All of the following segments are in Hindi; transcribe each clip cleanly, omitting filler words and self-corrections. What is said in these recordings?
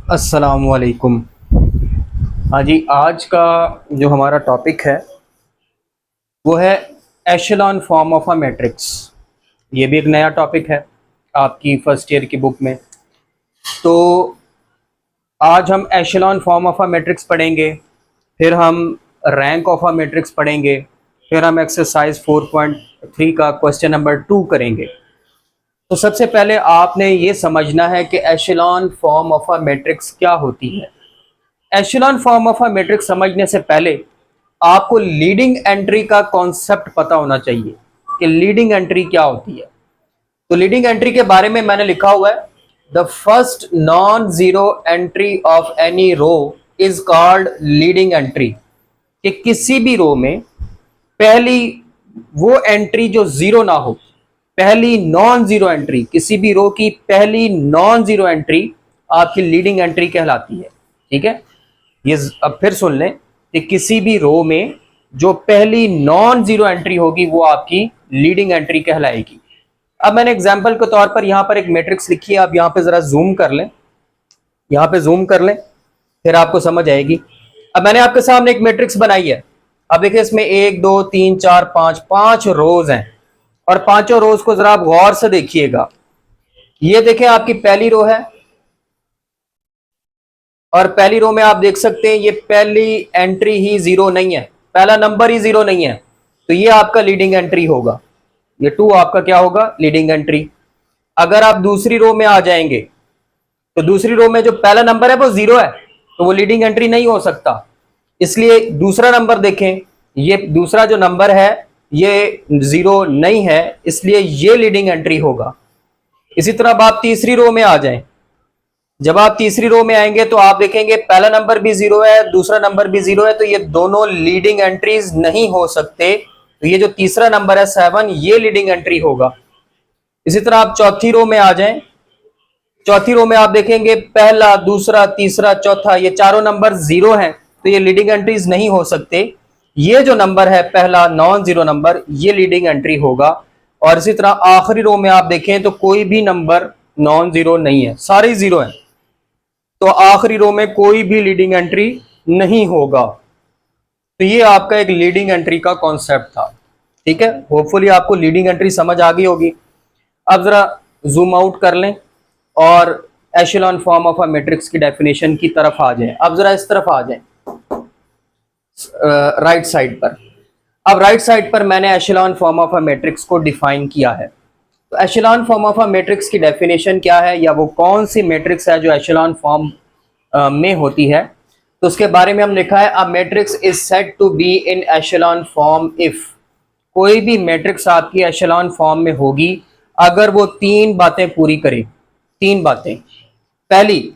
अस्सलामुअलैकुम। हाँ जी, आज का जो हमारा टॉपिक है वो है echelon form of a matrix. ये भी एक नया टॉपिक है आपकी फर्स्ट ईयर की बुक में। तो आज हम एशेलॉन फॉर्म ऑफ अ मैट्रिक्स पढ़ेंगे, फिर हम रैंक ऑफ अ मैट्रिक्स पढ़ेंगे, फिर हम एक्सरसाइज 4.3 का क्वेश्चन नंबर 2 करेंगे। तो सबसे पहले आपने ये समझना है कि एशेलॉन फॉर्म ऑफ अ मैट्रिक्स क्या होती है। Echelon form of a matrix समझने से पहले आपको लीडिंग एंट्री का कॉन्सेप्ट पता होना चाहिए कि लीडिंग एंट्री क्या होती है। तो लीडिंग एंट्री के बारे में मैंने लिखा हुआ है, the first non zero entry of any row is called leading entry. कि किसी भी रो में पहली वो एंट्री जो जीरो ना हो, पहली नॉन जीरो एंट्री, किसी भी रो की पहली नॉन जीरो एंट्री आपकी लीडिंग एंट्री कहलाती है। ठीक है, ये अब फिर सुन लें कि किसी भी रो में जो पहली नॉन जीरो एंट्री होगी वो आपकी लीडिंग एंट्री कहलाएगी। अब मैंने एग्जांपल के तौर पर यहां पर एक मैट्रिक्स लिखी है, आप यहां पे जरा जूम कर लें, यहां पे जूम कर लें, फिर आपको समझ आएगी। अब मैंने आपके सामने एक मैट्रिक्स बनाई है। अब देखिए, इसमें 1 2 3 4 5 5 रोज हैं और पांचों रोज को जरा आप गौर से देखिएगा। ये देखें, आपकी पहली रो है और पहली रो में आप देख सकते हैं ये पहली एंट्री ही जीरो नहीं है, पहला नंबर ही जीरो नहीं है, तो ये आपका लीडिंग एंट्री होगा। ये 2 आपका क्या होगा, लीडिंग एंट्री। अगर आप दूसरी रो में आ जाएंगे तो दूसरी रो में जो पहला नंबर है वो जीरो है, तो वो लीडिंग एंट्री नहीं हो सकता। इसलिए दूसरा नंबर देखें, ये दूसरा जो नंबर है ये जीरो नहीं है, इसलिए ये लीडिंग एंट्री होगा। इसी तरह अब आप तीसरी रो में आ जाएं, जब आप तीसरी रो में आएंगे तो आप देखेंगे पहला नंबर भी जीरो है, दूसरा नंबर भी जीरो है, तो ये दोनों लीडिंग एंट्रीज नहीं हो सकते। तो ये जो तीसरा नंबर है 7, ये लीडिंग एंट्री होगा। इसी तरह आप चौथी रो में आ जाएं, चौथी रो में आप देखेंगे पहला, दूसरा, तीसरा, चौथा, ये चारों नंबर जीरो हैं, तो ये लीडिंग एंट्रीज नहीं हो सकते। ये जो नंबर है पहला नॉन जीरो नंबर, ये लीडिंग एंट्री होगा। और इसी तरह आखिरी रो में आप देखें तो कोई भी नंबर नॉन जीरो नहीं है, सारे जीरो हैं, तो आखिरी रो में कोई भी लीडिंग एंट्री नहीं होगा। तो ये आपका एक लीडिंग एंट्री का कॉन्सेप्ट था। ठीक है, होपफुली आपको लीडिंग एंट्री समझ आ गई होगी। अब जरा जूम आउट कर लें और एशेलॉन फॉर्म ऑफ अ मैट्रिक्स की डेफिनेशन की तरफ आ जाएं। अब जरा इस तरफ आ जाएं, राइट साइड पर। अब राइट साइड पर मैंने एशेलॉन फॉर्म ऑफ अ मैट्रिक्स को डिफाइन किया है। तो एशेलॉन फॉर्म ऑफ अ मैट्रिक्स की डेफिनेशन क्या है, या वो कौन सी मैट्रिक्स है जो एशेलॉन फॉर्म में होती है, तो उसके बारे में हम लिखा है, a matrix is said to be in echelon form if. कोई भी मैट्रिक्स आपकी एशेलॉन फॉर्म में होगी अगर वो 3 बातें पूरी करे। 3 बातें। पहली,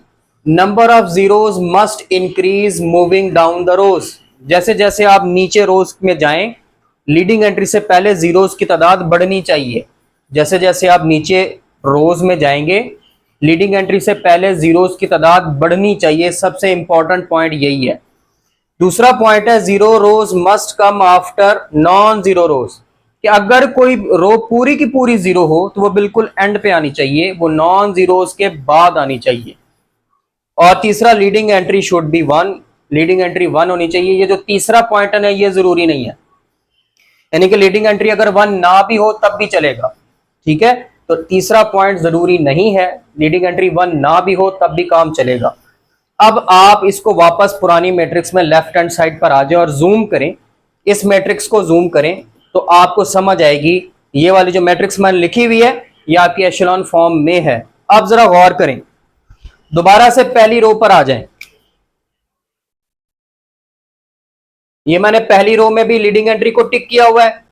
number of zeros must increase moving down the rows. जैसे जैसे आप नीचे रोज में जाएं, लीडिंग एंट्री से पहले जीरोज की तादाद बढ़नी चाहिए। जैसे जैसे आप नीचे रोज में जाएंगे, लीडिंग एंट्री से पहले जीरोज की तादाद बढ़नी चाहिए। सबसे इंपॉर्टेंट पॉइंट यही है। दूसरा पॉइंट है, जीरो रोज must come after non zero रोज। कि अगर कोई रो पूरी की पूरी जीरो हो तो वो बिल्कुल एंड पे आनी चाहिए, वो नॉन जीरोज के बाद आनी चाहिए। और तीसरा, leading entry should be 1। Leading entry 1 होनी चाहिए। ये जो तीसरा पॉइंट है ना, ये जरूरी नहीं है, यानी कि लीडिंग एंट्री अगर 1 ना भी हो तब भी चलेगा। ठीक है, तो तीसरा पॉइंट जरूरी नहीं है, लीडिंग एंट्री 1 ना भी हो तब भी काम चलेगा। अब आप इसको वापस पुरानी मैट्रिक्स में लेफ्ट हैंड साइड पर आ जाए और जूम करें, इस मैट्रिक्स को जूम करें तो आपको समझ आएगी। ये वाली जो मैट्रिक्स मैंने लिखी हुई है ये आपकी एशेलॉन फॉर्म में है। अब जरा गौर करें, दोबारा से पहली रो पर आ जाएं। ये मैंने पहली रो में भी लीडिंग एंट्री को टिक किया हुआ है,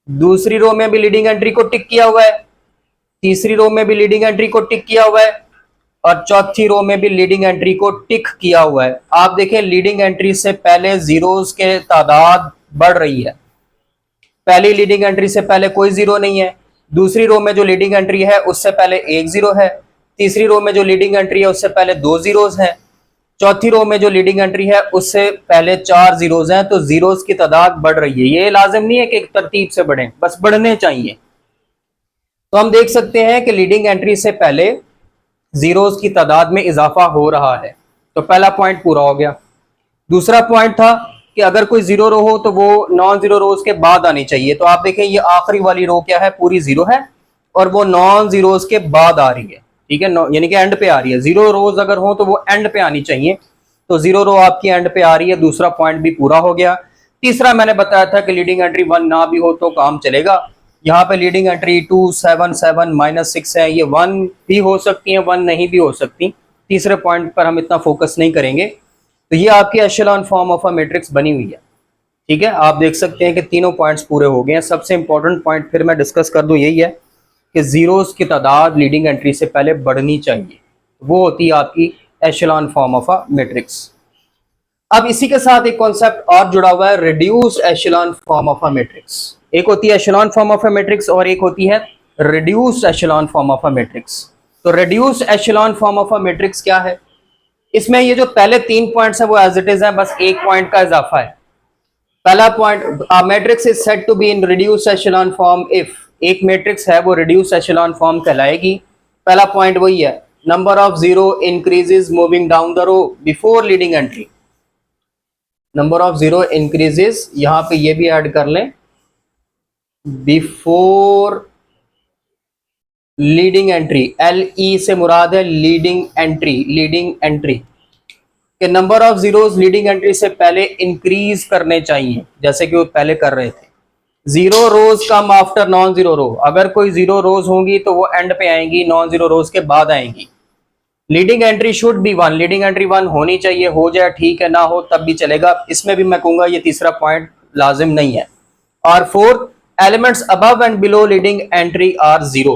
दूसरी रो में भी लीडिंग एंट्री को टिक किया हुआ है, तीसरी रो में भी लीडिंग एंट्री को टिक किया हुआ है और चौथी रो में भी लीडिंग एंट्री को टिक किया हुआ है। आप देखें, लीडिंग एंट्री से पहले जीरोस के तादाद बढ़ रही है। पहली लीडिंग एंट्री से पहले कोई जीरो नहीं है, दूसरी रो में जो लीडिंग एंट्री है उससे पहले एक जीरो है, तीसरी रो में जो लीडिंग एंट्री है उससे पहले 2 जीरोस हैं, चौथी रो में जो लीडिंग एंट्री है उससे पहले 4 जीरोस हैं। तो जीरोस की तादाद बढ़ रही है। ये लाजिम नहीं है कि एक तरतीब से बढ़े, बस बढ़ने चाहिए। तो हम देख सकते हैं कि लीडिंग एंट्री से पहले जीरोस की तादाद में इजाफा हो रहा है। तो पहला पॉइंट पूरा हो गया। दूसरा पॉइंट था कि अगर कोई जीरो रो हो तो वो नॉन जीरो रोज के बाद आनी चाहिए। तो आप देखें ये आखिरी वाली रो क्या है, पूरी जीरो है और वो नॉन जीरोस के बाद आ रही है, ठीक है, यानी कि एंड पे आ रही है। जीरो रोज अगर हो तो वो एंड पे आनी चाहिए, तो जीरो रो आपकी एंड पे आ रही है। दूसरा पॉइंट भी पूरा हो गया। तीसरा मैंने बताया था कि लीडिंग एंट्री 1 ना भी हो तो काम चलेगा। यहाँ पे लीडिंग एंट्री 2 7 7 -6 है, ये 1 भी हो सकती है, 1 नहीं भी हो सकती। तीसरे पॉइंट पर हम इतना फोकस नहीं करेंगे। तो ये आपकी एशेलॉन फॉर्म ऑफ अ मैट्रिक्स बनी हुई है, ठीक है। आप देख सकते हैं कि तीनों पॉइंट्स पूरे हो गए हैं। सबसे इंपॉर्टेंट पॉइंट फिर मैं डिस्कस कर दूं यही है कि जीरोस की तादाद लीडिंग एंट्री से पहले बढ़नी चाहिए, वो होती है आपकी एशेलॉन फॉर्म ऑफ अ मैट्रिक्स। अब इसी के साथ एक कॉन्सेप्ट और जुड़ा हुआ है, reduced echelon form of a matrix. एक होती है echelon form of a matrix और एक होती है reduced echelon form of a matrix. तो reduced echelon form of a matrix क्या है? इसमें ये जो पहले 3 पॉइंट्स हैं वो एज इट इज हैं, बस एक पॉइंट का इजाफा है। पहला point, matrix is said to be in reduced echelon form if, एक मैट्रिक्स है वो रिड्यूस्ड एशेलॉन फॉर्म कहलाएगी। पहला पॉइंट वही है, number of zero increases moving down the row before leading entry. Number of zero increases, यहां पे ये भी ऐड कर लें, before leading entry. L E से मुराद है लीडिंग एंट्री, लीडिंग एंट्री के number of zeros leading entry से पहले इंक्रीज करने चाहिए, जैसे कि वो पहले कर रहे थे। Zero rows come after non zero row, अगर कोई जीरो रोज होंगी तो वो एंड पे आएंगी, नॉन जीरो रोज के बाद आएंगी। Leading entry should be 1, leading entry 1 होनी चाहिए, हो जाए ठीक है, ना हो तब भी चलेगा। इसमें भी मैं कहूंगा ये तीसरा पॉइंट लाजिम नहीं है। और fourth, elements above and below leading entry are zero,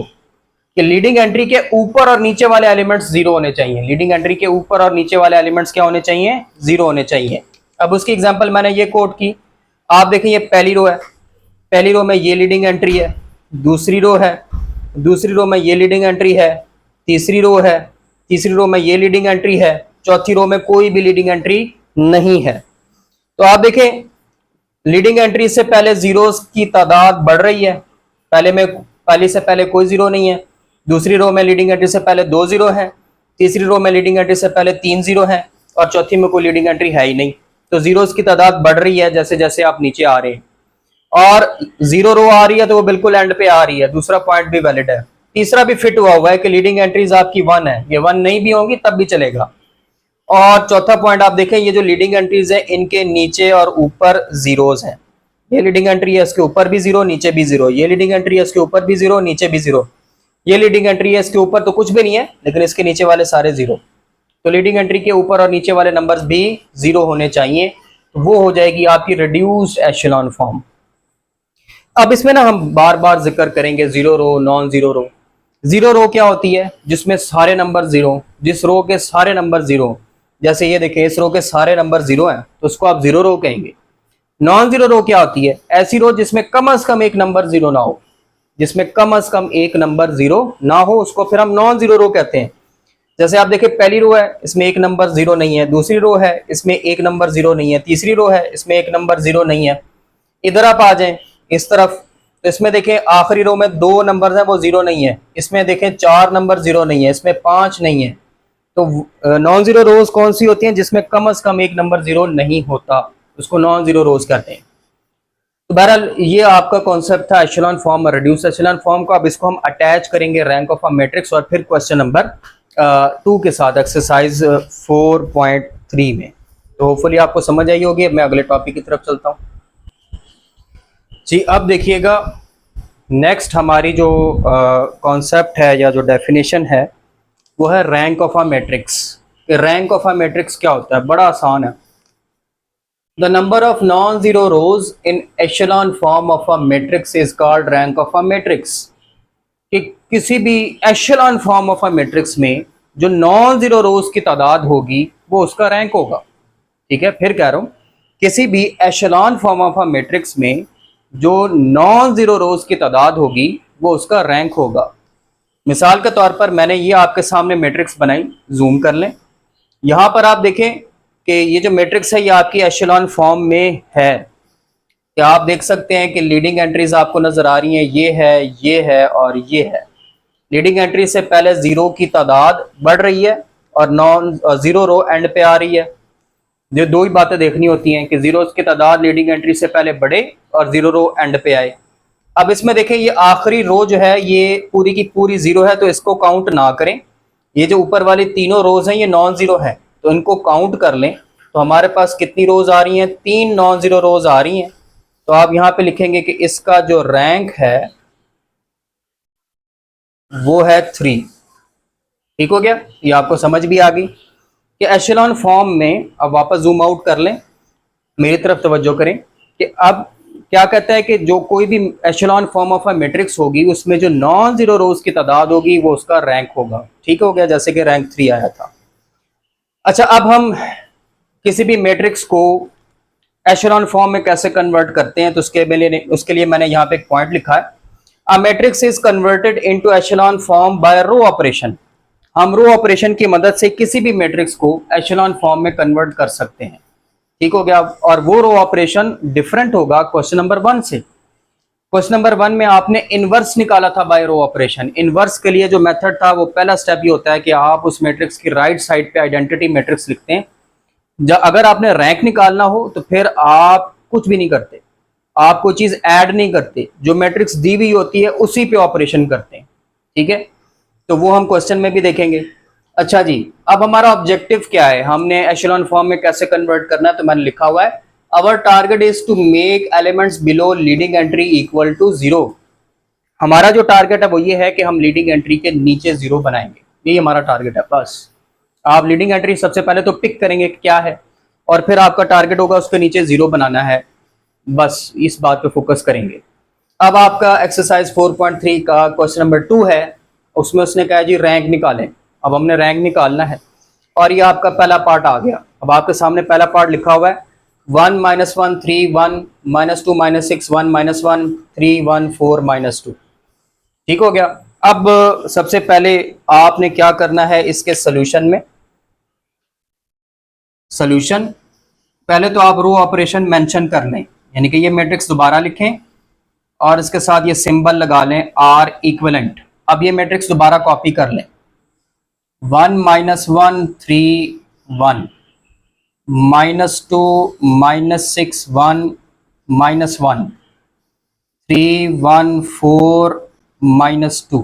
कि लीडिंग एंट्री के ऊपर और नीचे वाले एलिमेंट्स जीरो होने चाहिए। लीडिंग एंट्री के ऊपर और नीचे वाले एलिमेंट्स क्या होने चाहिए? जीरो होने चाहिए। अब उसकी एग्जांपल मैंने ये कोट की, आप देखें ये पहली रो है, पहली रो में ये लीडिंग एंट्री है, दूसरी रो है, दूसरी रो में ये लीडिंग एंट्री है, तीसरी रो है, तीसरी रो में ये लीडिंग एंट्री है, चौथी रो में कोई भी लीडिंग एंट्री नहीं है। तो आप देखें लीडिंग एंट्री से पहले जीरोस की तादाद बढ़ रही है, पहले से पहले कोई जीरो नहीं है। दूसरी रो में लीडिंग एंट्री से पहले 2 जीरो है, तीसरी रो में लीडिंग एंट्री से पहले 3 जीरो है और चौथी में कोई लीडिंग एंट्री है ही नहीं। तो जीरोस की तादाद बढ़ रही है जैसे जैसे आप नीचे आ रहे हैं, और जीरो रो आ रही है तो वो बिल्कुल एंड पे आ रही है। दूसरा पॉइंट भी वैलिड है। तीसरा भी फिट हुआ है कि लीडिंग एंट्रीज आपकी 1 है, ये 1 नहीं भी होंगी तब भी चलेगा। और चौथा पॉइंट आप देखें, ये जो लीडिंग एंट्रीज है इनके नीचे और ऊपर जीरोस हैं। ये लीडिंग एंट्री है, इसके ऊपर भी जीरो, नीचे भी जीरो। ये लीडिंग एंट्री है, इसके ऊपर भी जीरो, नीचे भी जीरो। ये लीडिंग एंट्री है, इसके ऊपर तो कुछ भी नहीं है लेकिन इसके नीचे वाले सारे जीरो। तो लीडिंग एंट्री के ऊपर और नीचे वाले नंबर्स भी जीरो होने चाहिए, तो वो हो जाएगी आपकी रिड्यूस्ड एशेलॉन फॉर्म। अब इसमें ना हम बार बार जिक्र करेंगे जीरो रो, नॉन जीरो रो। जीरो रो क्या होती है? जिसमें सारे नंबर जीरो, जिस रो के सारे नंबर जीरो, जैसे ये देखें इस रो के सारे नंबर जीरो हैं तो उसको आप जीरो रो कहेंगे। नॉन जीरो रो क्या होती है? ऐसी रो जिसमें कम से कम एक नंबर जीरो ना हो, जिसमें कम से कम एक नंबर जीरो ना हो उसको फिर हम नॉन जीरो रो कहते हैं। जैसे आप देखिए पहली रो है इसमें एक नंबर जीरो नहीं है, दूसरी रो है इसमें एक नंबर जीरो नहीं है, तीसरी रो है इसमें एक नंबर जीरो नहीं है। इधर आप आ जाएं इस तरफ, तो इसमें देखें आखिरी रो में 2 नंबर हैं वो जीरो नहीं है, इसमें देखें 4 नंबर जीरो नहीं है, इसमें 5 नहीं है। तो नॉन जीरो रोज कौन सी होती हैं? जिसमें कम से कम एक नंबर जीरो नहीं होता, उसको नॉन जीरो रोज कहते हैं। तो बहरहाल ये आपका कॉन्सेप्ट था एशेलॉन फॉर्म और रिड्यूस एशेलॉन फॉर्म को। अब इसको हम अटैच करेंगे रैंक ऑफ अ मैट्रिक्स और फिर क्वेश्चन नंबर 2 के साथ एक्सरसाइज 4.3 में। तो होपफुली आपको समझ आई होगी। अब मैं अगले टॉपिक की तरफ चलता हूँ जी। अब देखिएगा नेक्स्ट हमारी जो कॉन्सेप्ट है या जो डेफिनेशन है वो है rank of a matrix. Rank of a matrix क्या होता है? बड़ा आसान है। The number of non zero rows in echelon form of a matrix is called rank of a matrix. कि किसी भी echelon form of a matrix में जो नॉन जीरो रोज की तादाद होगी वो उसका रैंक होगा। ठीक है, फिर कह रहा हूं, किसी भी echelon form of a matrix में जो नॉन जीरो रोज की तादाद होगी वो उसका रैंक होगा। मिसाल के तौर पर मैंने ये आपके सामने मैट्रिक्स बनाई, जूम कर लें। यहां पर आप देखें कि ये जो मैट्रिक्स है ये आपकी एशेलॉन फॉर्म में है। क्या आप देख सकते हैं कि लीडिंग एंट्रीज आपको नजर आ रही हैं, ये है, ये है और ये है। लीडिंग एंट्री से पहले जीरो की तादाद बढ़ रही है और नॉन जीरो रो एंड पे आ रही है। ये दो ही बातें देखनी होती हैं कि जीरो की तादाद लीडिंग एंट्री से पहले बढ़े और जीरो रो एंड पे आए। अब इसमें देखें ये आखिरी रो जो है ये पूरी की पूरी जीरो है, तो इसको काउंट ना करें। ये जो ऊपर वाली तीनों रोज हैं ये नॉन जीरो है, तो इनको काउंट कर लें। तो हमारे पास कितनी रोज आ रही हैं? 3 नॉन जीरो रोज आ रही हैं। तो आप यहां पे लिखेंगे कि इसका जो रैंक है वो है 3। ठीक हो गया? ये आपको समझ भी आ गई कि एशेलॉन फॉर्म में, अब वापस जूम आउट कर लें, मेरी तरफ तवज्जो करें कि अब क्या कहता है कि जो कोई भी echelon form of a matrix होगी उसमें जो नॉन जीरो रोज की तादाद होगी वो उसका रैंक होगा। ठीक हो गया? जैसे कि रैंक 3 आया था। अच्छा, अब हम किसी भी मैट्रिक्स को एशेलॉन फॉर्म में कैसे कन्वर्ट करते हैं, तो उसके लिए मैंने यहाँ पे एक पॉइंट लिखा है। A matrix is converted into echelon form by row operation. हम रो ऑपरेशन की मदद से किसी भी मैट्रिक्स को एशेलॉन फॉर्म में कन्वर्ट कर सकते हैं। ठीक हो गया? और वो रो ऑपरेशन डिफरेंट होगा क्वेश्चन नंबर 1 से। क्वेश्चन नंबर 1 में आपने इनवर्स निकाला था बाय रो ऑपरेशन। इनवर्स के लिए जो मेथड था वो पहला स्टेप ये होता है कि आप उस मैट्रिक्स की राइट साइड पे आइडेंटिटी मैट्रिक्स लिखते हैं। अगर आपने रैंक निकालना हो तो फिर आप कुछ भी नहीं करते, आप कोई चीज ऐड नहीं करते, जो मैट्रिक्स दी हुई होती है उसी पे ऑपरेशन करते हैं। ठीक है? तो वो हम क्वेश्चन में भी देखेंगे। अच्छा जी, अब हमारा ऑब्जेक्टिव क्या है, हमने एशेलॉन फॉर्म में कैसे कन्वर्ट करना है, तो मैंने लिखा हुआ है our target is to make elements below leading entry equal to 0। हमारा जो टारगेट है वो ये है कि हम लीडिंग एंट्री के नीचे 0 बनाएंगे, यही हमारा टारगेट है। बस आप लीडिंग एंट्री सबसे पहले तो पिक करेंगे क्या है, और फिर आपका टारगेट होगा उसके नीचे 0 बनाना है। बस इस बात पे फोकस करेंगे। अब आपका एक्सरसाइज 4.3 का क्वेश्चन नंबर 2 है, उसमें उसने कहा जी रैंक निकालें। अब हमने रैंक निकालना है और ये आपका पहला पार्ट आ गया। अब आपके सामने पहला पार्ट लिखा हुआ है 1 -1 3 1 -2 -6 1 -1 3 1 4 -2। ठीक हो गया? अब सबसे पहले आपने क्या करना है इसके सोल्यूशन में। सोल्यूशन पहले तो आप रो ऑपरेशन मेंशन कर लें, यानी कि ये मैट्रिक्स दोबारा लिखें और इसके साथ ये सिंबल लगा लें R इक्विवेलेंट। अब ये मैट्रिक्स दोबारा कॉपी कर लें 1 -1 3 1 -2 -6 1 -1 3 1 4 -2।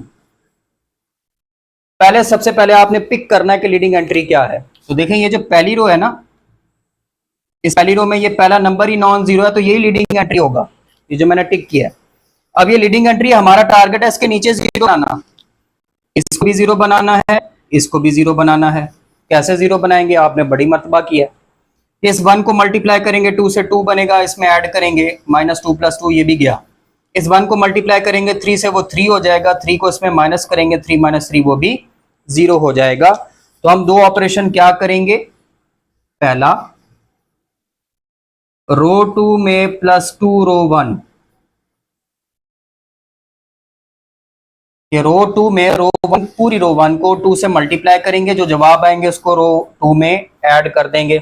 पहले सबसे पहले आपने पिक करना है कि लीडिंग एंट्री क्या है। तो देखें ये जो पहली रो है ना, इस पहली रो में ये पहला नंबर ही नॉन जीरो है, तो यही लीडिंग एंट्री होगा, ये जो मैंने टिक किया है। अब ये लीडिंग एंट्री हमारा टारगेट है इसके नीचे 0 बनाना, इसको भी 0 बनाना है, इसको भी 0 बनाना है। कैसे 0 बनाएंगे? आपने बड़ी मर्तबा किया। इस 1 को मल्टीप्लाई करेंगे 2 से 2 बनेगा, इसमें ऐड करेंगे -2 + 2 ये भी गया। इस 1 को मल्टीप्लाई करेंगे 3 से, वो 3 हो जाएगा, 3 को इसमें माइनस करेंगे 3 - 3 वो भी 0 हो जाएगा। तो हम दो ऑपरेशन क्या करेंगे, पहला रो 2 में +2 रो 1, ये रो 2 में रो 1 पूरी रो 1 को 2 से मल्टीप्लाई करेंगे, जो जवाब आएंगे उसको रो 2 में ऐड कर देंगे।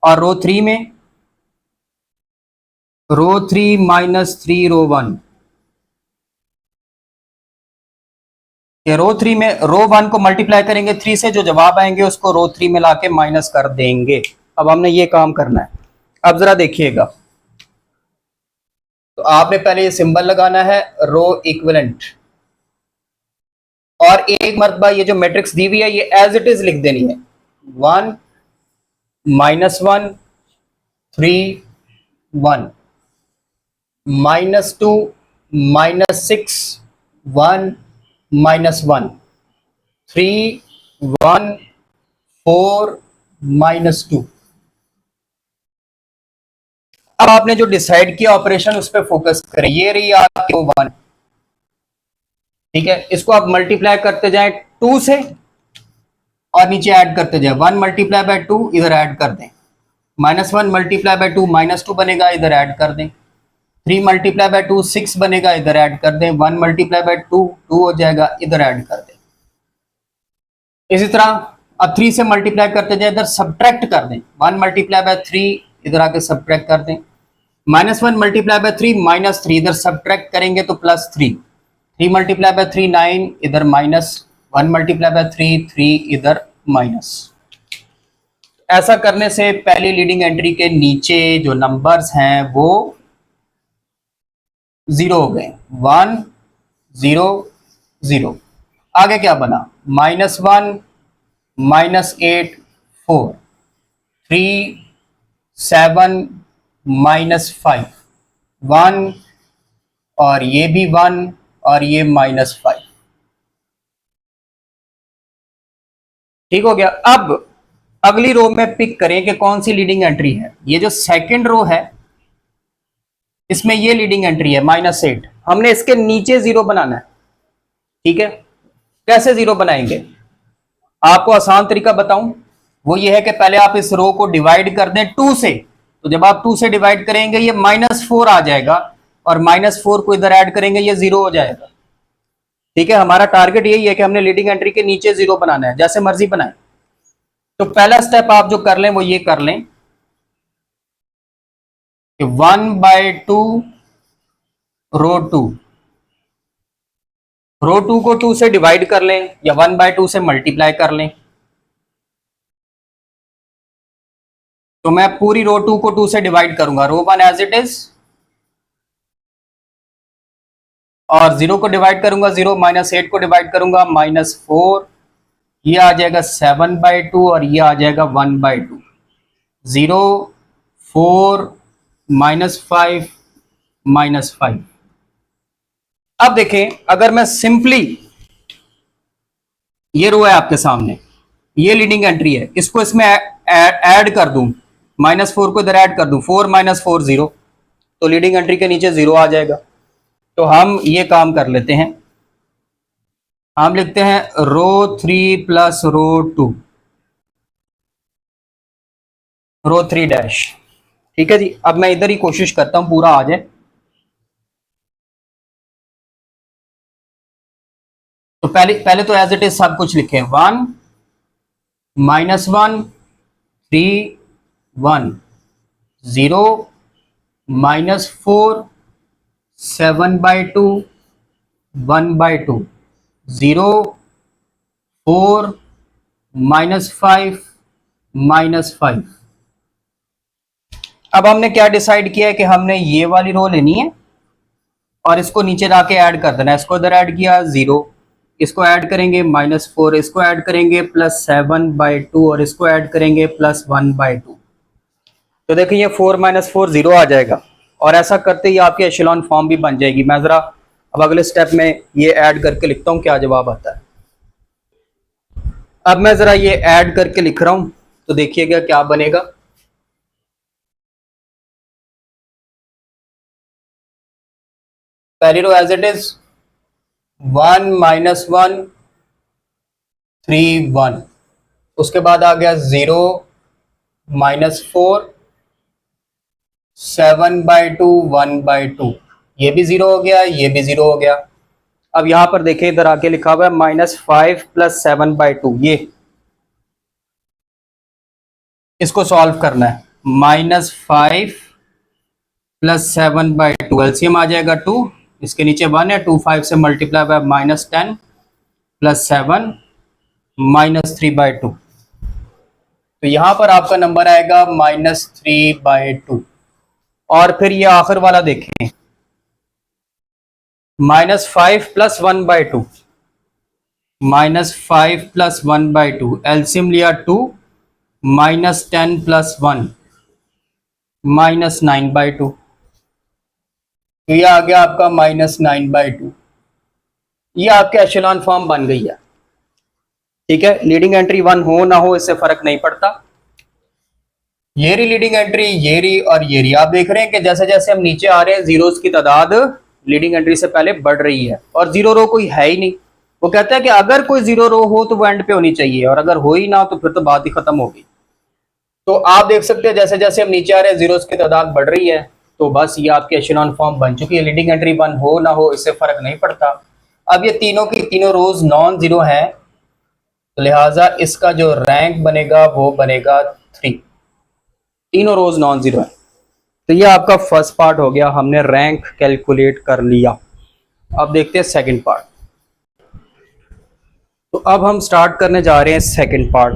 और रो 3 में रो 3 -3 रो 1, ये रो 3 में रो 1 को मल्टीप्लाई करेंगे 3 से, जो जवाब आएंगे उसको रो 3 में लाके माइनस कर देंगे। अब हमने ये काम करना है। अब जरा देखिएगा, तो आपने पहले ये सिंबल लगाना है रो इक्विवेलेंट, और एक मरतबा ये जो मैट्रिक्स दी हुई है ये एज इट इज लिख देनी है 1 -1 3 1 -2 -6 1 -1 3 1 4 -2। अब आपने जो डिसाइड किया ऑपरेशन उस पर फोकस करें। ये रही आपकी 1, ठीक है? इसको आप मल्टीप्लाई करते जाएं 2 से और नीचे ऐड करते जाएं। 1 × 2 इधर ऐड कर दें, -1 × 2 -2 बनेगा, इधर ऐड कर दें। 3 × 2 6 बनेगा, इधर ऐड कर दें। 1 × 2 2 हो जाएगा, इधर ऐड कर दें। इसी तरह अब 3 से मल्टीप्लाई करते जाए, इधर सब्ट्रैक्ट कर दें। 1 × 3 इधर आके सब्ट्रैक्ट कर दें। -1 × 3 -3 इधर सब्ट्रैक्ट करेंगे तो +3। 3 मल्टीप्लाई बाय 3 9, इधर माइनस, 1 मल्टीप्लाई बाय 3 3, इधर माइनस। ऐसा करने से पहली लीडिंग एंट्री के नीचे जो नंबर्स हैं वो 0 हो गए, 1 0 0। आगे क्या बना, -1 -8 4 3 7 -5 1, और ये भी 1 और ये -5। ठीक हो गया। अब अगली रो में पिक करें कि कौन सी लीडिंग एंट्री है। ये जो सेकंड रो है इसमें ये लीडिंग एंट्री है -8। हमने इसके नीचे 0 बनाना है। ठीक है, कैसे 0 बनाएंगे, आपको आसान तरीका बताऊं, वो ये है कि पहले आप इस रो को डिवाइड कर दें 2 से। तो जब आप 2 से डिवाइड करेंगे ये -4 आ जाएगा, और -4 को इधर ऐड करेंगे ये 0 हो जाएगा। ठीक है, हमारा टारगेट यही है कि हमने लीडिंग एंट्री के नीचे 0 बनाना है, जैसे मर्जी बनाए। तो पहला स्टेप आप जो कर लें वो ये कर लें कि 1/2 रो 2 को 2 से डिवाइड कर लें या 1/2 से मल्टीप्लाई कर लें। तो मैं पूरी रो 2 को 2 से डिवाइड करूंगा, रो 1 एज इट इज, और 0 को डिवाइड करूंगा 0, -8 को डिवाइड करूंगा -4, ये आ जाएगा 7/2 और ये आ जाएगा 1/2। 0 4 -5 -5। अब देखें, अगर मैं सिंपली, ये रो है आपके सामने, ये लीडिंग एंट्री है, इसको इसमें ऐड कर दूं, -4 को इधर ऐड कर दूं, 4 -4 0, तो लीडिंग एंट्री के नीचे 0 आ जाएगा। तो हम ये काम कर लेते हैं, हम लिखते हैं रो 3 प्लस रो 2, रो 3 डैश। ठीक है जी, अब मैं इधर ही कोशिश करता हूं पूरा आ जाए। तो पहले तो एज इट इज सब कुछ लिखें, 1 -1 3 1 0 -4 7/2 1/2 0 4 -5 -5। अब हमने क्या डिसाइड किया है कि हमने ये वाली रो लेनी है और इसको नीचे जाके ऐड कर देना है। इसको इधर ऐड किया 0, इसको ऐड करेंगे -4, इसको ऐड करेंगे +7/2 और इसको ऐड करेंगे +1/2। तो देखिए ये 4 -4 0 आ जाएगा, और ऐसा करते ही आपकी एशेलॉन फॉर्म भी बन जाएगी। मैं जरा अब अगले स्टेप में ये ऐड करके लिखता हूँ क्या जवाब आता है। अब मैं जरा ये ऐड करके लिख रहा हूं, तो देखिएगा क्या बनेगा। पहली रो एज इट इज 1 -1 3 1, उसके बाद आ गया 0 -4 7/2 1/2, ये भी 0 हो गया, ये भी 0 हो गया। अब यहां पर देखिए इधर आके लिखा हुआ है -5 + 7/2, ये इसको सॉल्व करना है। -5 + 7/2, एलसीएम आ जाएगा 2, इसके नीचे 1 है, 2 5 से मल्टीप्लाई बाय -10 + 7 -3/2। तो यहां पर आपका नंबर आएगा -3/2। और फिर ये आखिर वाला देखें, -5 + 1/2, -5 + 1/2, एलसीएम लिया 2, -10 + 1 -9/2। तो ये आ गया आपका -9/2। ये आपके एशेलॉन फॉर्म बन गई है। ठीक है, लीडिंग एंट्री 1 हो ना हो इससे फर्क नहीं पड़ता। ये रही लीडिंग एंट्री, ये रही और ये रही। आप देख रहे हैं कि जैसे जैसे हम नीचे आ रहे हैं जीरोस की तादाद लीडिंग एंट्री से पहले बढ़ रही है, और 0 रो कोई है ही नहीं। वो कहता है कि अगर कोई 0 रो हो तो वो एंड पे होनी चाहिए, और अगर हो ही ना तो फिर तो बात ही खत्म होगी। तो आप देख सकते हैं जैसे जैसे हम नीचे आ रहे हैं जीरोस की तादाद बढ़ रही है, तो बस ये आपकी एशेलॉन फॉर्म बन चुकी है। लीडिंग एंट्री 1 हो ना हो इससे फर्क नहीं पड़ता। अब ये तीनों की तीनों रोज नॉन जीरो है, तो लिहाजा इसका जो रैंक बनेगा वो बनेगा 3। तीनों रोज नॉन जीरो है। तो ये आपका फर्स्ट पार्ट हो गया, हमने रैंक कैलकुलेट कर लिया। अब देखते हैं सेकंड पार्ट। तो अब हम स्टार्ट करने जा रहे हैं सेकंड पार्ट।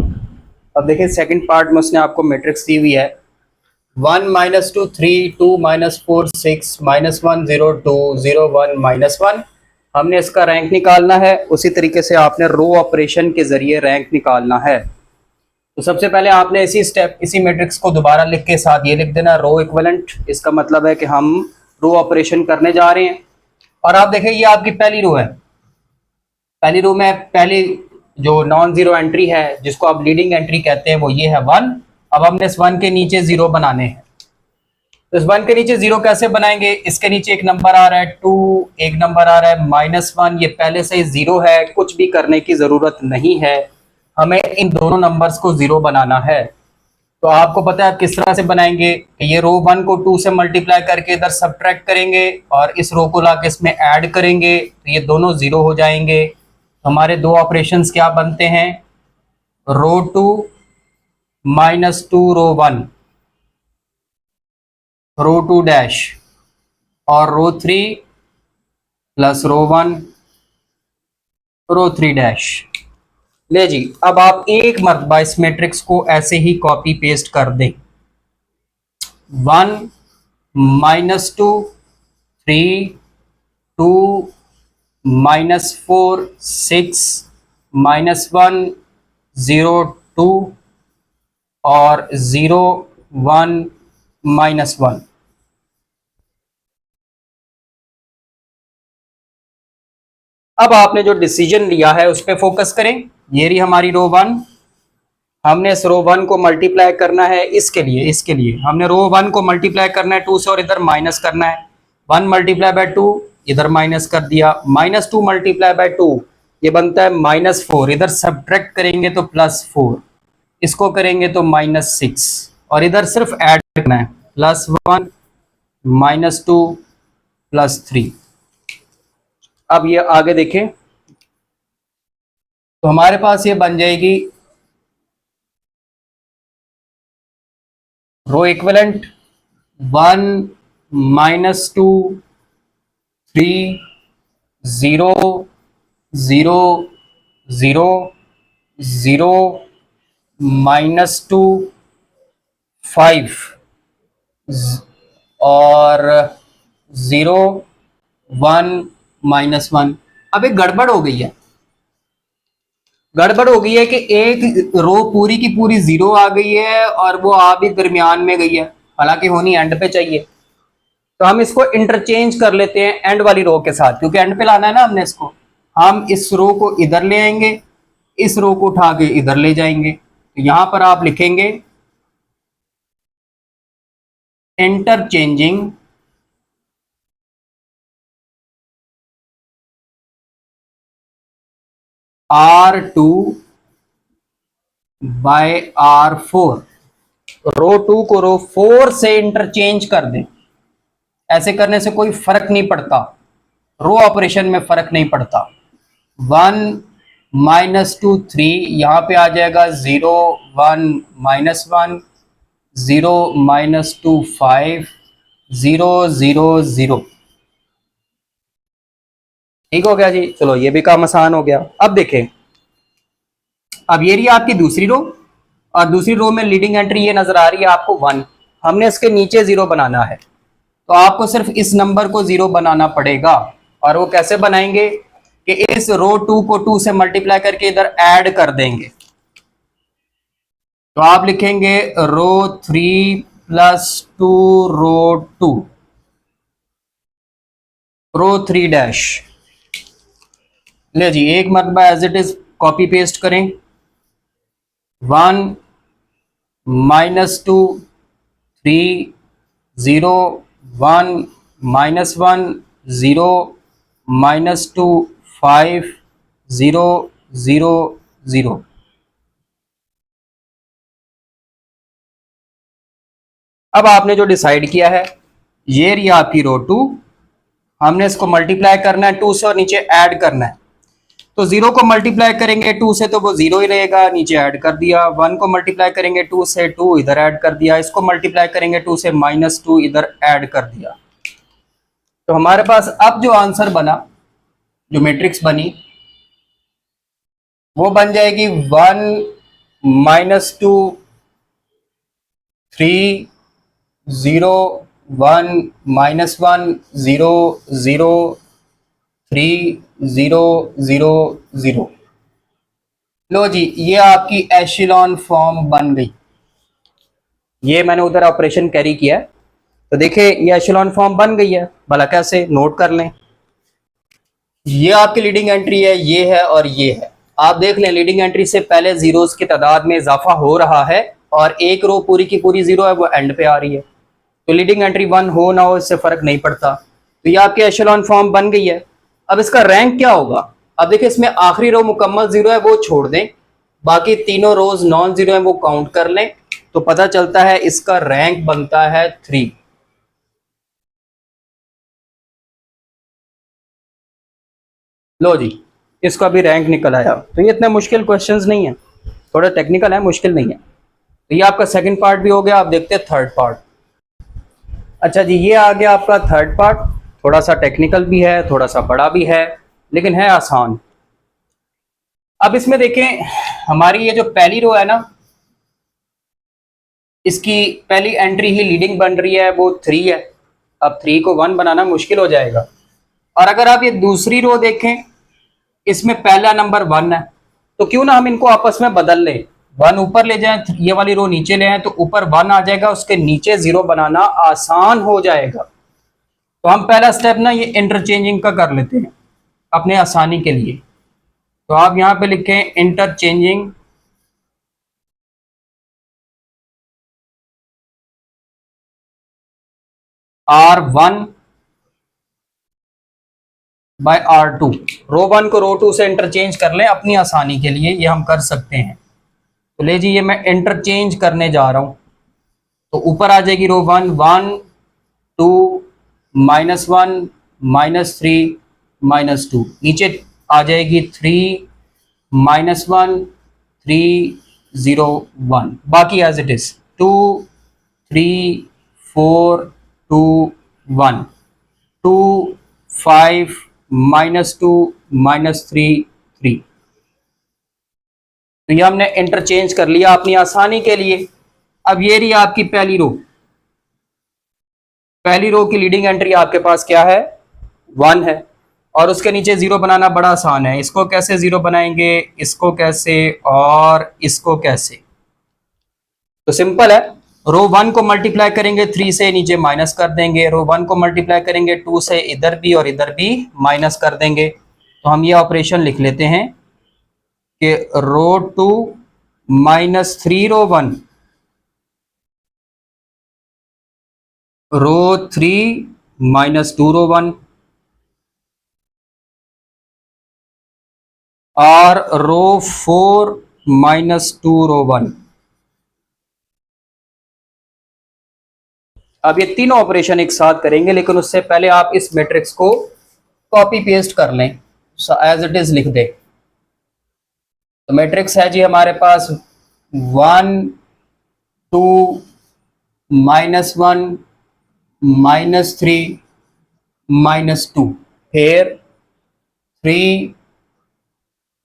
अब देखिए सेकंड पार्ट में उसने आपको मैट्रिक्स दी हुई है 1 - 2 3 2 - 4 6 - 1 0 2 0 1 - 1। हमने इसका रैंक निकालना है, उसी तरीके से आपने रो ऑपरेशन के जरिए रैंक निकालना है। तो सबसे पहले आपने इसी मैट्रिक्स को दोबारा लिख के साथ ये लिख देना रो इक्विवेलेंट। इसका मतलब है कि हम रो ऑपरेशन करने जा रहे हैं। और आप देखें ये आपकी पहली रो है। पहली रो में पहली जो नॉन जीरो एंट्री है जिसको आप लीडिंग एंट्री कहते हैं वो ये है 1। अब हमने इस 1 के नीचे 0 बनाने हैं। तो इस 1 के नीचे 0 कैसे बनाएंगे? इसके नीचे एक नंबर आ रहा है 2, एक नंबर आ रहा है -1। ये पहले से ही 0 है, कुछ भी करने की जरूरत नहीं है, हमें इन दोनों नंबर्स को 0 बनाना है। तो आपको पता है आप किस तरह से बनाएंगे कि ये रो 1 को 2 से मल्टीप्लाई करके इधर सब्ट्रैक्ट करेंगे और इस रो को लाके इसमें ऐड करेंगे तो ये दोनों 0 हो जाएंगे। हमारे दो ऑपरेशंस क्या बनते हैं? रो 2 -2 रो 1, रो 2 डैश, और रो 3 प्लस रो 1 रो 3 डैश। ले जी, अब आप एक मरतबा इस मैट्रिक्स को ऐसे ही कॉपी पेस्ट कर दें। 1 -2 3 2 -4 6 -1 0 2 और 0 1 -1। अब आपने जो डिसीजन लिया है उस पर फोकस करें। ये रही हमारी रो 1। हमने इस रो 1 को मल्टीप्लाई करना है इसके लिए हमने रो 1 को मल्टीप्लाई करना है 2 से और इधर माइनस करना है। 1 × 2 इधर माइनस कर दिया, -2 × 2 ये बनता है -4। इधर सब्ट्रैक्ट करेंगे तो +4, इसको करेंगे तो -6 और इधर सिर्फ ऐड करना है +1 -2 +3। अब ये आगे देखें तो हमारे पास ये बन जाएगी रो इक्विवेलेंट 1 -2 3 0 0 0 0 -2 5 और 0 1 -1। अब एक गड़बड़ हो गई है। गड़बड़ हो गई है कि एक रो पूरी की पूरी 0 आ गई है और वो आ भी दरमियान में गई है, हालांकि होनी एंड पे चाहिए। तो हम इसको इंटरचेंज कर लेते हैं एंड वाली रो के साथ, क्योंकि एंड पे लाना है ना हमने इसको। हम इस रो को इधर ले आएंगे, इस रो को उठा के इधर ले जाएंगे। तो यहां पर आप लिखेंगे इंटरचेंजिंग R2 बाय R4। रो 2 को रो 4 से इंटरचेंज कर दें। ऐसे करने से कोई फर्क नहीं पड़ता, रो ऑपरेशन में फर्क नहीं पड़ता। 1 -2 3 यहां पे आ जाएगा 0 1 -1 0 -2 5 0 0 0। ठीक हो गया जी, चलो ये भी काम आसान हो गया। अब देखें, अब ये रही आपकी दूसरी रो और दूसरी रो में लीडिंग एंट्री ये नजर आ रही है आपको 1। हमने इसके नीचे 0 बनाना है, तो आपको सिर्फ इस नंबर को 0 बनाना पड़ेगा। और वो कैसे बनाएंगे कि इस रो 2 को 2 से मल्टीप्लाई करके इधर ऐड कर देंगे। तो आप लिखेंगे रो 3 + 2 रो 2 रो 3 डैश। ले जी, एक मरतबा as it is copy paste करें। 1 -2 3 0 1 -1 0 -2 5 0 0 0। अब आपने जो डिसाइड किया है, ये रही आपकी रो 2। हमने इसको मल्टीप्लाई करना है 2 से और नीचे ऐड करना है। तो 0 को मल्टीप्लाई करेंगे 2 से तो वो 0 ही रहेगा, नीचे ऐड कर दिया। 1 को मल्टीप्लाई करेंगे 2 से, 2 इधर ऐड कर दिया। इसको मल्टीप्लाई करेंगे 2 से, -2 इधर ऐड कर दिया। तो हमारे पास अब जो आंसर बना जो मैट्रिक्स बनी वो बन जाएगी 1 -2 3 0 1 -1 0 0 3 0 0 0। लो जी, ये आपकी एशिलॉन फॉर्म बन गई। ये मैंने उधर ऑपरेशन कैरी किया है, तो देखिए ये एशिलॉन फॉर्म बन गई है। भला कैसे, नोट कर लें। ये आपकी लीडिंग एंट्री है, ये है और ये है। आप देख लें, लीडिंग एंट्री से पहले जीरोस की तादाद में इजाफा हो रहा है और एक रो पूरी की पूरी जीरो है, वो एंड पे आ रही है। तो लीडिंग एंट्री 1 हो ना हो इससे फर्क नहीं पड़ता। तो ये आपकी एशेलॉन फॉर्म बन गई है। अब इसका रैंक क्या होगा? अब देखिए, इसमें आखिरी रो मुकम्मल जीरो है, वो छोड़ दें, बाकी तीनों रोज नॉन जीरो है, वो काउंट कर लें, तो पता चलता है इसका रैंक बनता है 3। लो जी, इसका भी रैंक निकल आया। तो ये इतने मुश्किल क्वेश्चंस नहीं है, थोड़ा टेक्निकल है, मुश्किल नहीं है। तो ये आपका सेकंड पार्ट भी हो गया। आप देखते हैं थर्ड पार्ट। अच्छा जी, ये आ गया आपका थर्ड पार्ट। थोड़ा सा टेक्निकल भी है, थोड़ा सा बड़ा भी है, लेकिन है आसान। अब इसमें देखें, हमारी ये जो पहली रो है ना, इसकी पहली एंट्री ही लीडिंग बन रही है, वो 3 है। अब 3 को 1 बनाना मुश्किल हो जाएगा। और अगर आप ये दूसरी रो देखें, इसमें पहला नंबर 1 है, तो क्यों ना हम इनको आपस में बदल लें। 1 ऊपर ले जाएं, ये वाली रो नीचे ले आए, तो ऊपर 1 आ जाएगा, उसके नीचे 0 बनाना आसान हो जाएगा। तो हम पहला स्टेप ना ये इंटरचेंजिंग का कर लेते हैं अपने आसानी के लिए। तो आप यहां पे लिखें इंटरचेंजिंग R1 बाय R2। रो 1 को रो 2 से इंटरचेंज कर लें अपनी आसानी के लिए, ये हम कर सकते हैं। तो ले जी, ये मैं इंटरचेंज करने जा रहा हूं। तो ऊपर आ जाएगी रो 1 1 2 -1 -3 -2। नीचे आ जाएगी 3 -1 3 0 1। बाकी एज इट इज 2 3 4 2 1 2 5 -2 -3 3। तो ये हमने इंटरचेंज कर लिया अपनी आसानी के लिए। अब ये रही आपकी पहली रो। पहली रो की लीडिंग एंट्री आपके पास क्या है? 1 है, और उसके नीचे 0 बनाना बड़ा आसान है। इसको कैसे 0 बनाएंगे, इसको कैसे और इसको कैसे? तो सिंपल है, रो 1 को मल्टीप्लाई करेंगे 3 से, नीचे माइनस कर देंगे। रो 1 को मल्टीप्लाई करेंगे 2 से, इधर भी और इधर भी माइनस कर देंगे। तो हम ये ऑपरेशन लिख लेते हैं कि रो 2 -3 रो 1, रो 3 -2 रो 1, और रो 4 -2 रो 1। अब ये तीनों ऑपरेशन एक साथ करेंगे, लेकिन उससे पहले आप इस मैट्रिक्स को कॉपी पेस्ट कर लें, एज इट इज लिख दे। तो मैट्रिक्स है जी हमारे पास 1 2 -1 -3 -2, फिर 3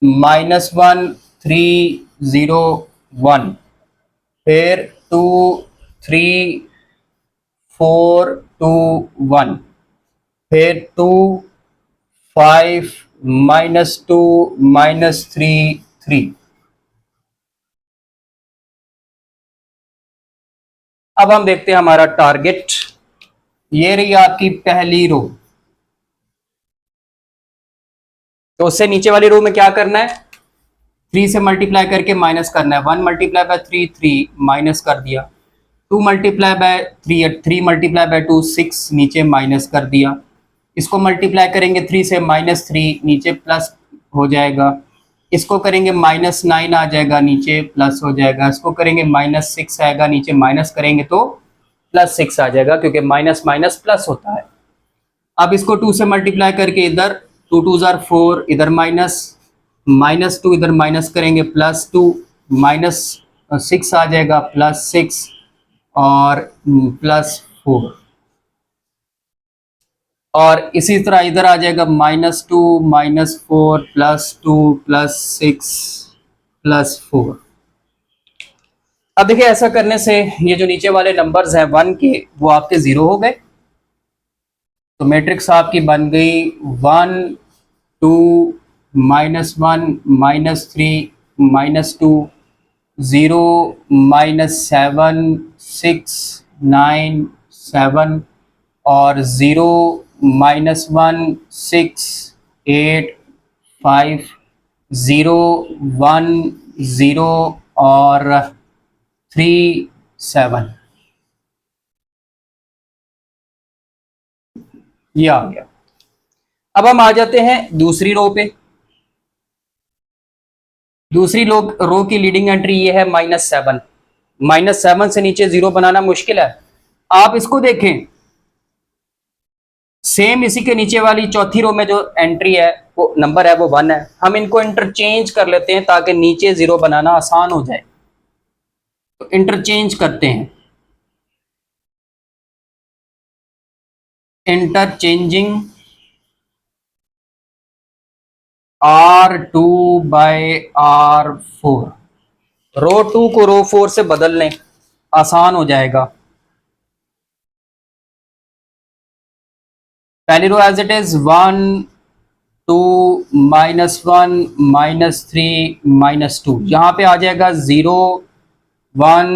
-1 3 0 1, फिर 2 3 4 2 1, फिर 2 5 -2 -3 3। अब हम देखते हैं हमारा टारगेट। ये रही आपकी पहली रो। तो उससे नीचे वाली रो में क्या करना है? 3 से मल्टीप्लाई करके माइनस करना है। 1 मल्टीप्लाई बाय 3 3, माइनस कर दिया। 2 मल्टीप्लाई बाय 3 3 मल्टीप्लाई बाय 2 6, नीचे माइनस कर दिया। इसको मल्टीप्लाई करेंगे 3 से, -3, नीचे प्लस हो जाएगा। इसको करेंगे -9 आ जाएगा, नीचे प्लस हो जाएगा। इसको करेंगे -6 आएगा, नीचे माइनस करेंगे तो +6 आ जाएगा, क्योंकि माइनस माइनस प्लस होता है। अब इसको 2 से मल्टीप्लाई करके इधर 2 2 जार 4, इधर माइनस -2, इधर माइनस करेंगे +2, -6 आ जाएगा, +6 और +4। और इसी तरह इधर आ जाएगा -2 -4 +2 +6 +4। अब देखिए ऐसा करने से ये जो नीचे वाले नंबर्स हैं 1 के वो आपके 0 हो गए, तो मैट्रिक्स आपकी बन गई 1 2 -1 -3 -2 0 -7 6 9 7 और 0 -1 6 8 5 0 1 0 और 3 7। ये आ गया। अब हम आ जाते हैं दूसरी रो पे। दूसरी रो की लीडिंग एंट्री ये है -7। -7 से नीचे 0 बनाना मुश्किल है। आप इसको देखें, सेम इसी के नीचे वाली चौथी रो में जो एंट्री है वो नंबर है वो 1 है। हम इनको इंटरचेंज कर लेते हैं ताकि नीचे 0 बनाना आसान हो जाए। तो इंटरचेंज करते हैं, इंटरचेंजिंग R2 बाय R4। रो 2 को रो 4 से बदल लें, आसान हो जाएगा। पहली रो एज इट इज 1 2 -1 -3 -2। यहां पे आ जाएगा 0 1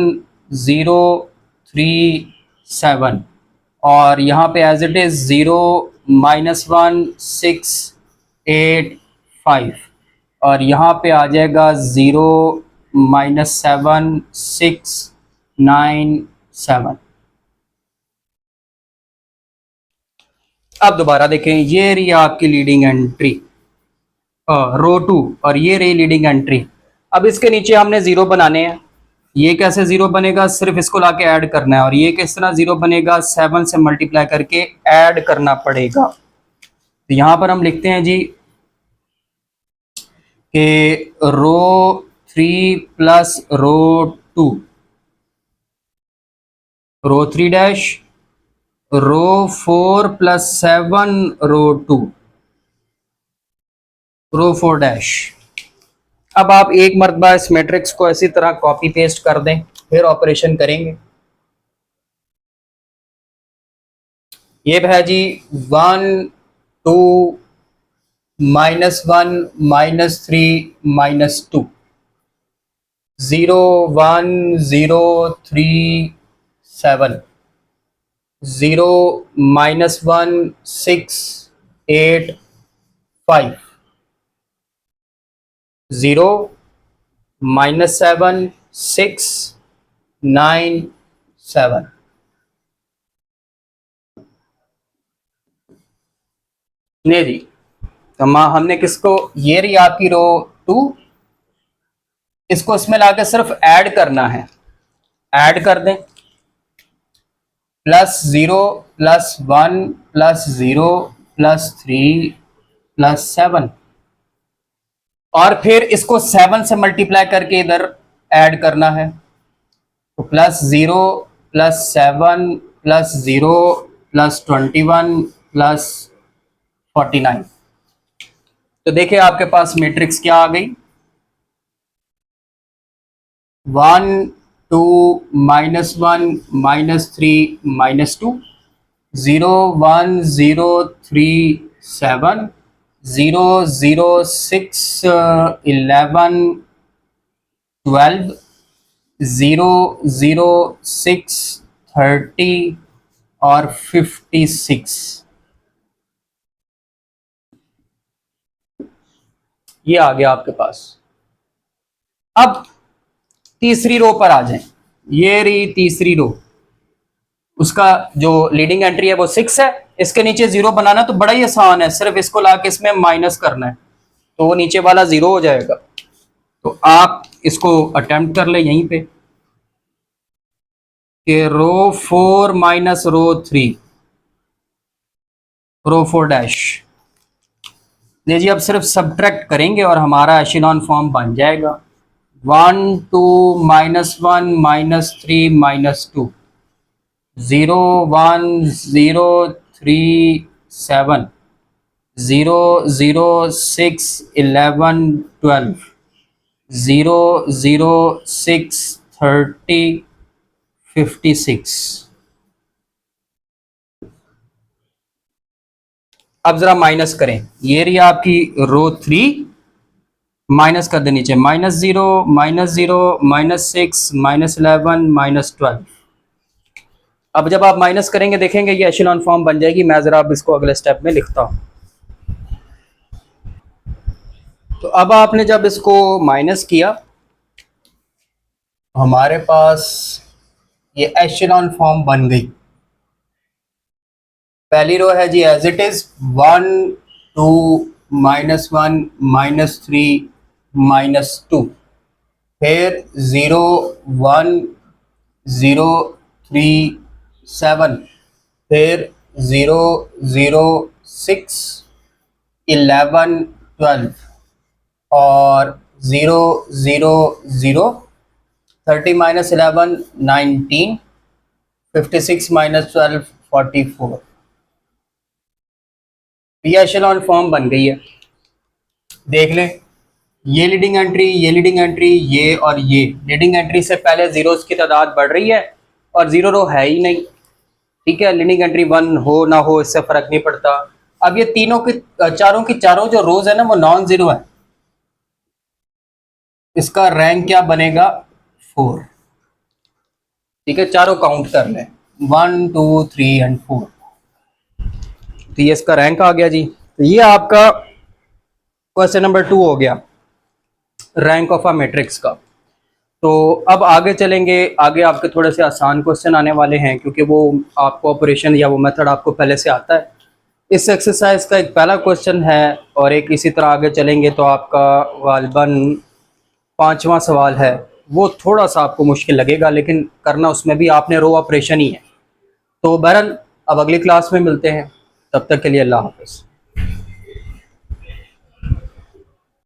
0 3 7 और यहाँ पे एज इट इज 0 -1 6 8 5 और यहाँ पे आ जाएगा 0 -7 6 9 7। अब दोबारा देखें, ये रही आपकी लीडिंग एंट्री रो 2 और ये रही लीडिंग एंट्री। अब इसके नीचे हमने 0 बनाने हैं। ये कैसे 0 बनेगा, सिर्फ इसको लाके ऐड करना है। और ये किस तरह 0 बनेगा, 7 से मल्टीप्लाई करके ऐड करना पड़ेगा। तो यहां पर हम लिखते हैं जी कि रो 3 प्लस रो 2, रो 3 डैश रो 4 प्लस 7 रो 2, रो 4 डैश। अब आप एक मरतबा इस मैट्रिक्स को इसी तरह कॉपी पेस्ट कर दें, फिर ऑपरेशन करेंगे। ये है जी 1 2 -1 -3 -2 0 1 0 3 7 0 -1 6 8 5 0 -7 6 9 7। नहीं जी, तो हमने किसको, ये रही आपकी रो 2, इसको इसमें लाके सिर्फ ऐड करना है। ऐड कर दें, +0 +1 +0 +3 +7 और फिर इसको 7 से मल्टीप्लाई करके इधर ऐड करना है। तो +0 +7 +0 +21 +49। तो देखिए आपके पास मैट्रिक्स क्या आ गई, 1 2 -1 -3 -2 0 1 0 3 7 0 0 6 11 12 0 0 6 30 और 56। ये आ गया आपके पास। अब तीसरी रो पर आ जाएं, ये रही तीसरी रो। उसका जो लीडिंग एंट्री है वो 6 है। इसके नीचे 0 बनाना तो बड़ा ही आसान है, सिर्फ इसको लाके इसमें माइनस करना है तो वो नीचे वाला 0 हो जाएगा। तो आप इसको अटेम्प्ट कर ले यहीं पे कि रो 4 माइनस रो 3, रो 4 डैश। जी अब सिर्फ सब्ट्रैक्ट करेंगे और हमारा एशेलॉन फॉर्म बन जाएगा। 1 2 -1 -3 -2 0 1 0 3 7, 0, 0, 6, 11, 12, 0, 0, 6, 30, 56। अब ज़रा माइनस करें, ये रही आपकी रो 3, माइनस कर देनी चाहिए, -0, -0, -6, -11, -12। अब जब आप माइनस करेंगे देखेंगे ये एशेलॉन फॉर्म बन जाएगी। मैं ज़रा अब इसको अगले स्टेप में लिखता हूँ। तो अब आपने जब इसको माइनस किया, हमारे पास ये एशेलॉन फॉर्म बन गई। पहली रो है जी एज इट इज 1, 2, -1, -3, -2, फिर 0, 1, 0, 3, 7, फिर 0, 0, 6, 11, 12 और 0, 0, 0, 30 - 11, 19, 56 - 12, 44। ये एशेलॉन फॉर्म बन गई है। देख लें, ये लीडिंग एंट्री, ये लीडिंग एंट्री, ये और ये लीडिंग एंट्री से पहले जीरोस की तादाद बढ़ रही है और जीरो रो है ही नहीं। ठीक है, लीडिंग एंट्री 1 हो ना हो इससे फर्क नहीं पड़ता। अब ये तीनों की चारों जो रोज है ना वो नॉन जीरो है। इसका रैंक क्या बनेगा? 4। ठीक है, चारों काउंट कर लें, 1, 2, 3 एंड 4। तो ये इसका रैंक आ गया जी। तो ये आपका क्वेश्चन नंबर 2 हो गया, रैंक ऑफ अ मैट्रिक्स का। तो अब आगे चलेंगे, आगे आपके थोड़े से आसान क्वेश्चन आने वाले हैं क्योंकि वो आपको ऑपरेशन या वो मेथड आपको पहले से आता है। इस एक्सरसाइज का एक पहला क्वेश्चन है और एक इसी तरह आगे चलेंगे तो आपका गालिबन 5वां सवाल है। वो थोड़ा सा आपको मुश्किल लगेगा लेकिन करना उसमें भी आपने रो ऑपरेशन ही है। तो बहरहाल अब अगली क्लास में मिलते हैं, तब तक के लिए अल्लाह हाफ़िज़।